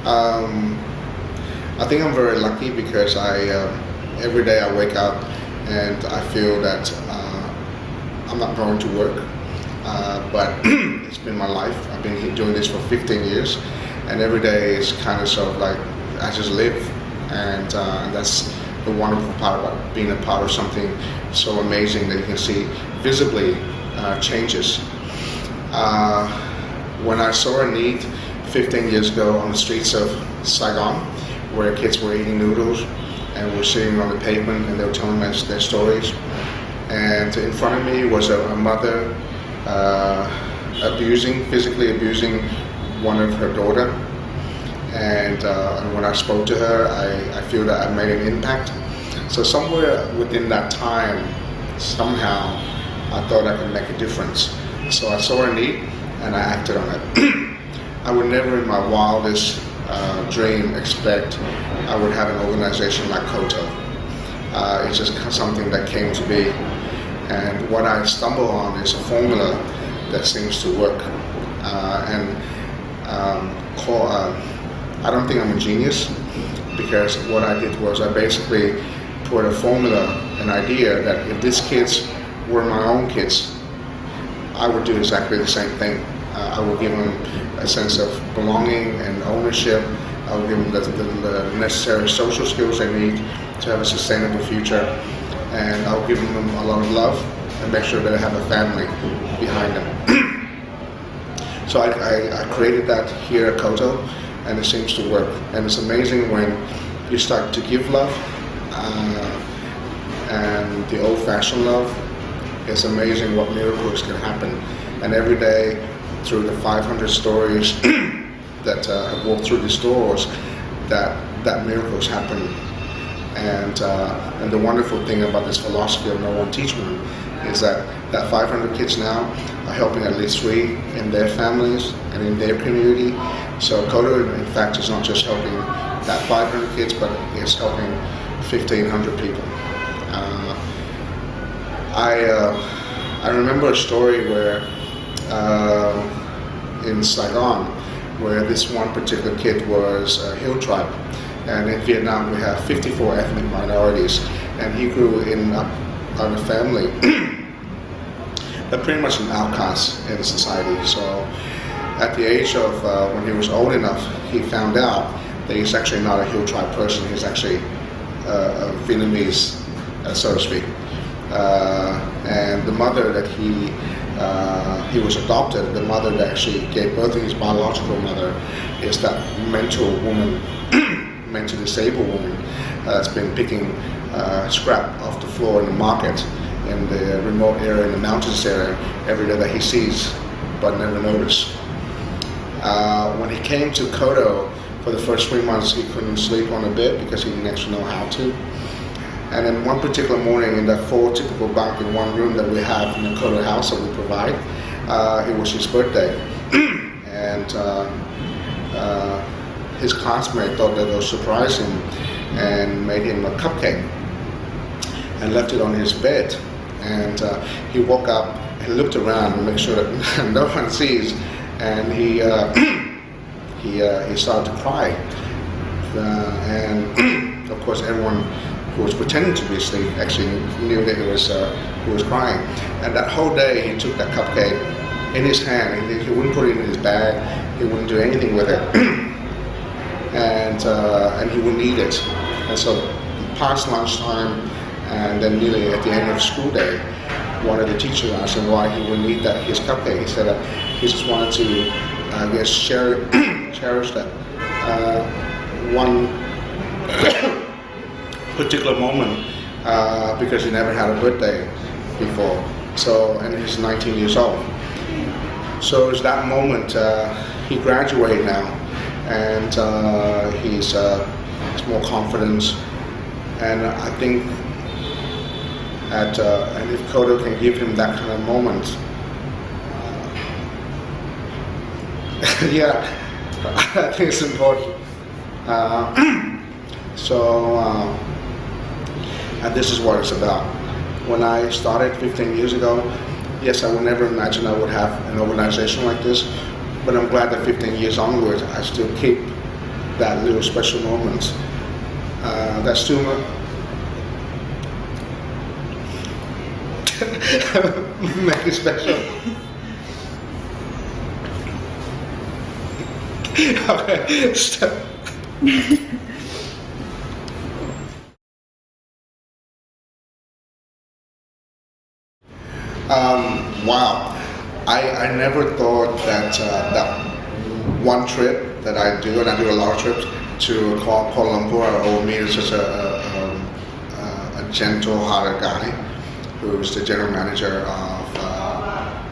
Um, I think I'm very lucky because every day I wake up and I feel that I'm not going to work, but it's been my life. I've been doing this for 15 years, and every day is kind of sort of like I just live, and that's the wonderful part about being a part of something so amazing that you can see visibly changes. When I saw a need 15 years ago on the streets of Saigon, where kids were eating noodles and were sitting on the pavement and they were telling us their stories, and in front of me was a mother physically abusing one of her daughter, and when I spoke to her, I feel that I made an impact. So somewhere within that time, somehow I thought I could make a difference. So I saw a need and I acted on it. I would never in my wildest dream expect I would have an organization like Koto. It's just something that came to be. And what I stumble on is a formula that seems to work. I don't think I'm a genius, because what I did was I basically put a formula, an idea that if these kids were my own kids, I would do exactly the same thing. I would give them a sense of belonging and ownership. I would give them the necessary social skills they need to have a sustainable future. And I'll give them a lot of love and make sure that they have a family behind them. So I created that here at Koto, and it seems to work. And it's amazing when you start to give love, and the old-fashioned love. It's amazing what miracles can happen. And every day, through the 500 stories that have walked through these doors, that miracles happen. And the wonderful thing about this philosophy of no one teach one is that 500 kids now are helping at least 3 in their families and in their community. So Koto, in fact, is not just helping that 500 kids, but it's helping 1,500 people. I remember a story where in Saigon, where this one particular kid was a hill tribe. And in Vietnam, we have 54 ethnic minorities, and he grew up on a family that pretty much an outcast in society. So at the age of when he was old enough, he found out that he's actually not a hill tribe person. He's actually a Vietnamese, so to speak. And the mother that he was adopted, the mother that actually gave birth to his biological mother, is that mental woman, mentally disabled woman that's been picking scrap off the floor in the market in the remote area, in the mountains area, every day that he sees, but never noticed. When he came to Koto, for the first 3 months, he couldn't sleep on a bed because he didn't actually know how to. And then one particular morning, in that 4 typical bunk in one room that we have in the Koto house that we provide, it was his birthday. And his classmate thought that it would surprise him and made him a cupcake and left it on his bed. And he woke up and looked around to make sure that no one sees, and he started to cry. And of course, everyone who was pretending to be asleep actually knew that he was crying. And that whole day, he took that cupcake in his hand. He wouldn't put it in his bag. He wouldn't do anything with it. And he wouldn't eat it. And so past lunchtime, and then nearly at the end of school day, one of the teachers asked him why he wouldn't eat his cupcake. He said that he just wanted to, I guess, cherish that one particular moment because he never had a birthday before. So, and he's 19 years old. So it's that moment. He graduated now, and he's more confident. And I think and if Koto can give him that kind of moment, yeah, I think it's important. And this is what it's about. When I started 15 years ago, yes, I would never imagine I would have an organization like this, but I'm glad that 15 years onwards, I still keep that little special moment. That's still make it special. Okay, stop. Wow, I never thought that that one trip that I do, and I do a lot of trips to Kuala Lumpur, or me is just a gentle-hearted guy who's the general manager of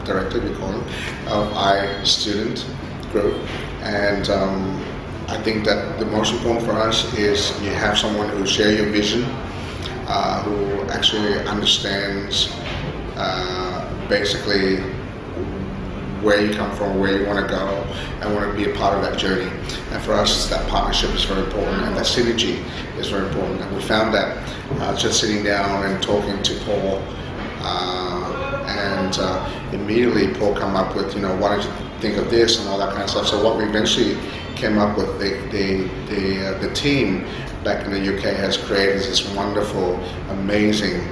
director, we call him, of I student group, and I think that the most important for us is you have someone who shares your vision, who actually understands basically where you come from, where you want to go, and want to be a part of that journey. And for us, that partnership is very important, and that synergy is very important. And we found that just sitting down and talking to Paul, and immediately Paul come up with, why don't you think of this and all that kind of stuff. So what we eventually came up with, the team back in the UK has created this wonderful, amazing,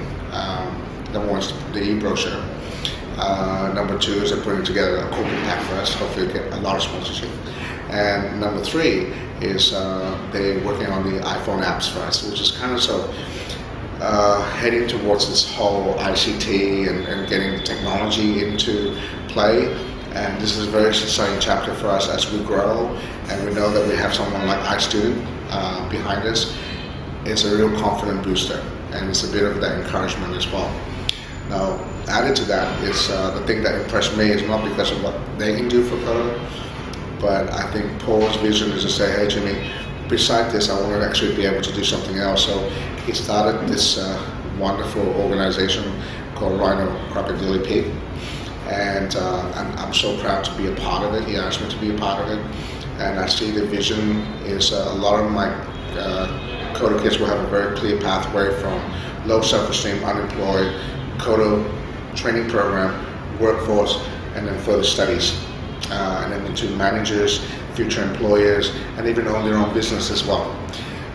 number one is the e-brochure. Number two is they're putting together a corporate pack for us, hopefully get a lot of sponsorship. And number three is they're working on the iPhone apps for us, which is kind of heading towards this whole ICT and getting the technology into play. And this is a very exciting chapter for us as we grow, and we know that we have someone like iStudent behind us. It's a real confident booster, and it's a bit of that encouragement as well. Now, added to that is the thing that impressed me is not because of what they can do for Koto, but I think Paul's vision is to say, hey Jimmy, beside this, I want to actually be able to do something else. So he started this wonderful organization called Rhinocrocadillipig, and I'm so proud to be a part of it. He asked me to be a part of it, and I see the vision is a lot of my Koto kids will have a very clear pathway from low self-esteem, unemployed, Koto training program, workforce, and then further studies, and then into managers, future employers, and even own their own business as well.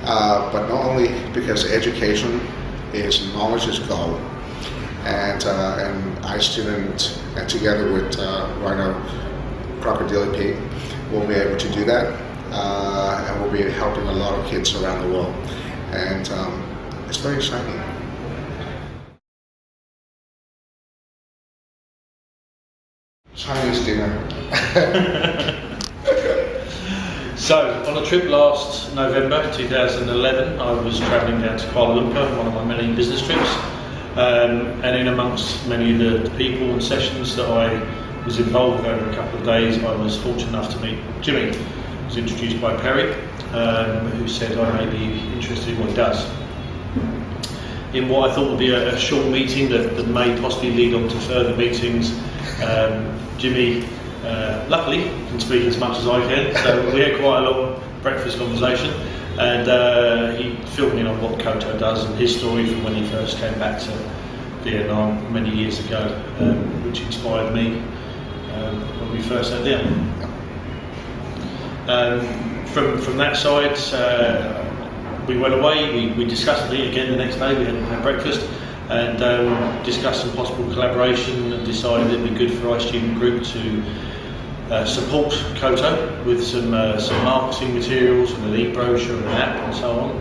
But not only because education is knowledge is gold, and iStudent and together with Rhinocrocadillipig will be able to do that, and we'll be helping a lot of kids around the world, and it's very exciting. Chinese dinner. So, on a trip last November 2011, I was travelling down to Kuala Lumpur, one of my many business trips, and in amongst many of the people and sessions that I was involved with over a couple of days, I was fortunate enough to meet Jimmy. I was introduced by Perry, who said I may be interested in what he does. In what I thought would be a short meeting that may possibly lead on to further meetings, Jimmy, luckily, can speak as much as I can, so we had quite a long breakfast conversation, and he filled me in on what Koto does and his story from when he first came back to Vietnam many years ago, which inspired me when we first sat down. From that side, we went away, we discussed it again the next day, we had breakfast, and discussed some possible collaboration, and decided it'd be good for our student group to support Koto with some marketing materials and an e-brochure and an app and so on,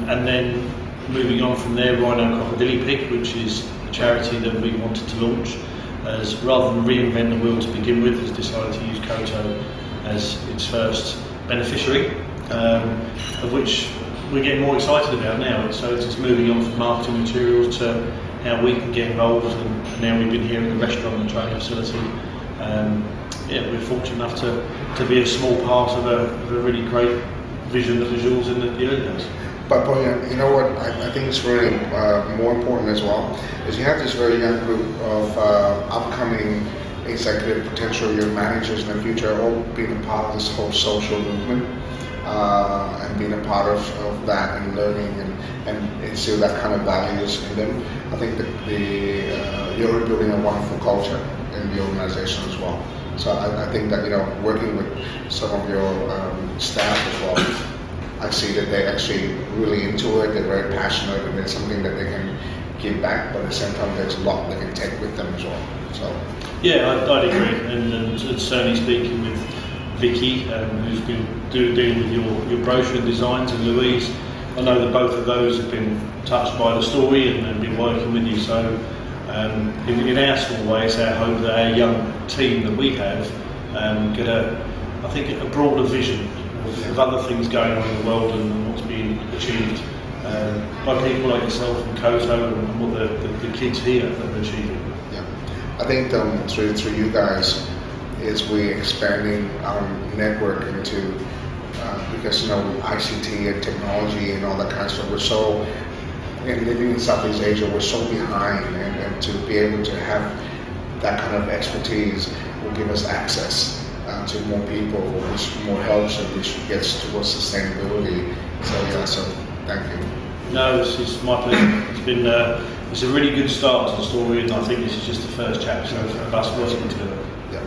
and then moving on from there, Rhinocrocadillipig, which is a charity that we wanted to launch, as rather than reinvent the wheel to begin with, has decided to use Koto as its first beneficiary, of which we're getting more excited about now. So it's just moving on from marketing materials to how we can get involved, and now we've been here at the restaurant and training facility. We're fortunate enough to be a small part of a really great vision that was yours in the early days. But you know what, I think it's really more important as well, is you have this very young group of upcoming executive potential young managers in the future all being a part of this whole social movement, and being a part of that and learning and instill that kind of values in them. I think that you're building a wonderful culture in the organization as well. So I think that working with some of your staff as well, I see that they're actually really into it. They're very passionate, and it's something that they can give back. But at the same time, there's a lot they can take with them as well. So yeah, I'd agree, and certainly speaking with Vicky, who's been dealing with your brochure and designs, and Louise, I know that both of those have been touched by the story and been working with you. So in our small way, it's our hope that our young team that we have get a broader vision of other things going on in the world and what's being achieved by people like yourself and Koto and what the kids here are achieving. Yeah, I think through you guys is we're expanding our network into because ICT and technology and all that kind of stuff. We're so living in Southeast Asia, we're so behind, and to be able to have that kind of expertise will give us access to more people, which more helps and which gets towards sustainability. So thank you. No, it's my pleasure. It's been it's a really good start to the story, and I think this is just the first chapter of us working together. Yeah.